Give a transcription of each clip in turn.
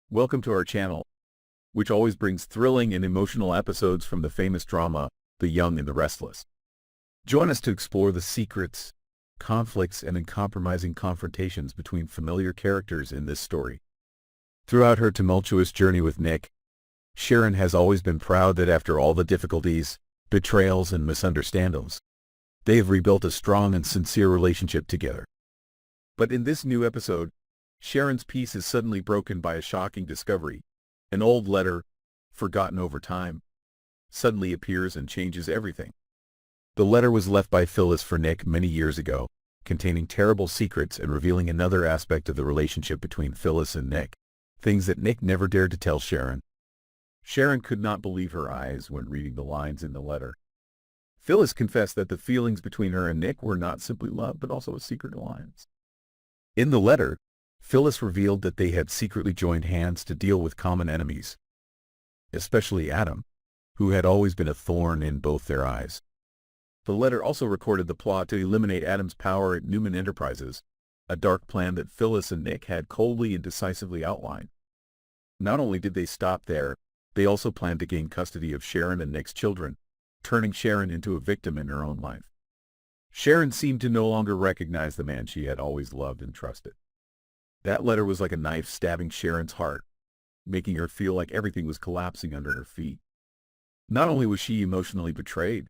Welcome to our channel, which always brings thrilling and emotional episodes from the famous drama, The Young and the Restless. Join us to explore the secrets, conflicts, and uncompromising confrontations between familiar characters in this story. Throughout her tumultuous journey with Nick, Sharon has always been proud that after all the difficulties, betrayals, and misunderstandings, they have rebuilt a strong and sincere relationship together. But in this new episode, Sharon's peace is suddenly broken by a shocking discovery. An old letter, forgotten over time, suddenly appears and changes everything. The letter was left by Phyllis for Nick many years ago, containing terrible secrets and revealing another aspect of the relationship between Phyllis and Nick, things that Nick never dared to tell Sharon. Sharon could not believe her eyes when reading the lines in the letter. Phyllis confessed that the feelings between her and Nick were not simply love but also a secret alliance. In the letter, Phyllis revealed that they had secretly joined hands to deal with common enemies, especially Adam, who had always been a thorn in both their eyes. The letter also recorded the plot to eliminate Adam's power at Newman Enterprises, a dark plan that Phyllis and Nick had coldly and decisively outlined. Not only did they stop there, they also planned to gain custody of Sharon and Nick's children, turning Sharon into a victim in her own life. Sharon seemed to no longer recognize the man she had always loved and trusted. That letter was like a knife stabbing Sharon's heart, making her feel like everything was collapsing under her feet. Not only was she emotionally betrayed,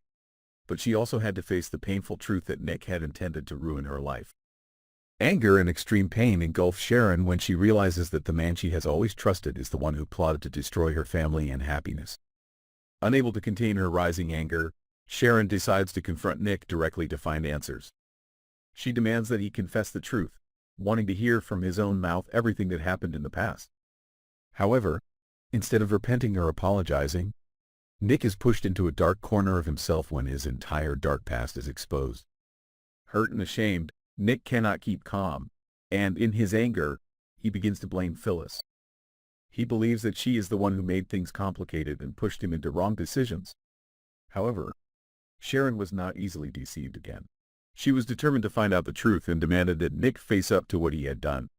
but she also had to face the painful truth that Nick had intended to ruin her life. Anger and extreme pain engulf Sharon when she realizes that the man she has always trusted is the one who plotted to destroy her family and happiness. Unable to contain her rising anger, Sharon decides to confront Nick directly to find answers. She demands that he confess the truth, wanting to hear from his own mouth everything that happened in the past. However, instead of repenting or apologizing, Nick is pushed into a dark corner of himself when his entire dark past is exposed. Hurt and ashamed, Nick cannot keep calm, and in his anger, he begins to blame Phyllis. He believes that she is the one who made things complicated and pushed him into wrong decisions. However, Sharon was not easily deceived again. She was determined to find out the truth and demanded that Nick face up to what he had done.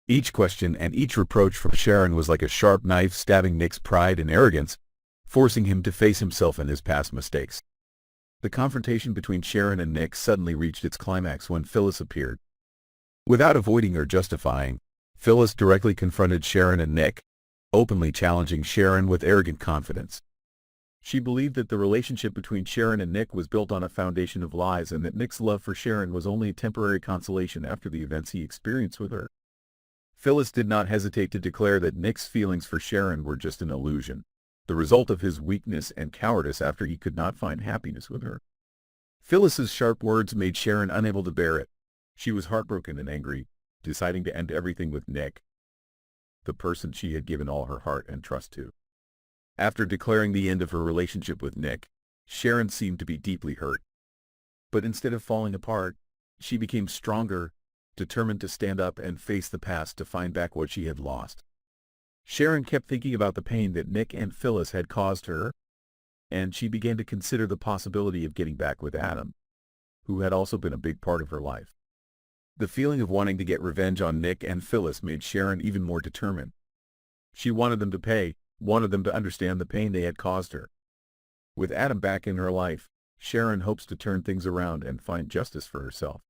Each question and each reproach from Sharon was like a sharp knife stabbing Nick's pride and arrogance, forcing him to face himself and his past mistakes. The confrontation between Sharon and Nick suddenly reached its climax when Phyllis appeared. Without avoiding or justifying, Phyllis directly confronted Sharon and Nick, openly challenging Sharon with arrogant confidence. She believed that the relationship between Sharon and Nick was built on a foundation of lies and that Nick's love for Sharon was only a temporary consolation after the events he experienced with her. Phyllis did not hesitate to declare that Nick's feelings for Sharon were just an illusion, the result of his weakness and cowardice after he could not find happiness with her. Phyllis's sharp words made Sharon unable to bear it. She was heartbroken and angry, deciding to end everything with Nick, the person she had given all her heart and trust to. After declaring the end of her relationship with Nick, Sharon seemed to be deeply hurt. But instead of falling apart, she became stronger, determined to stand up and face the past to find back what she had lost. Sharon kept thinking about the pain that Nick and Phyllis had caused her, and she began to consider the possibility of getting back with Adam, who had also been a big part of her life. The feeling of wanting to get revenge on Nick and Phyllis made Sharon even more determined. She wanted them to pay, wanted them to understand the pain they had caused her. With Adam back in her life, Sharon hopes to turn things around and find justice for herself.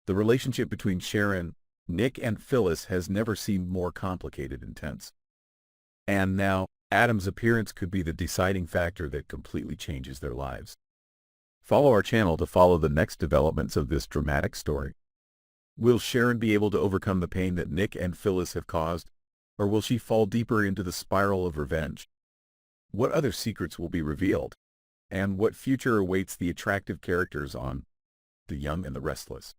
The relationship between Sharon, Nick, and Phyllis has never seemed more complicated and tense. And now, Adam's appearance could be the deciding factor that completely changes their lives. Follow our channel to follow the next developments of this dramatic story. Will Sharon be able to overcome the pain that Nick and Phyllis have caused? Or will she fall deeper into the spiral of revenge? What other secrets will be revealed? And what future awaits the attractive characters on The Young and the Restless?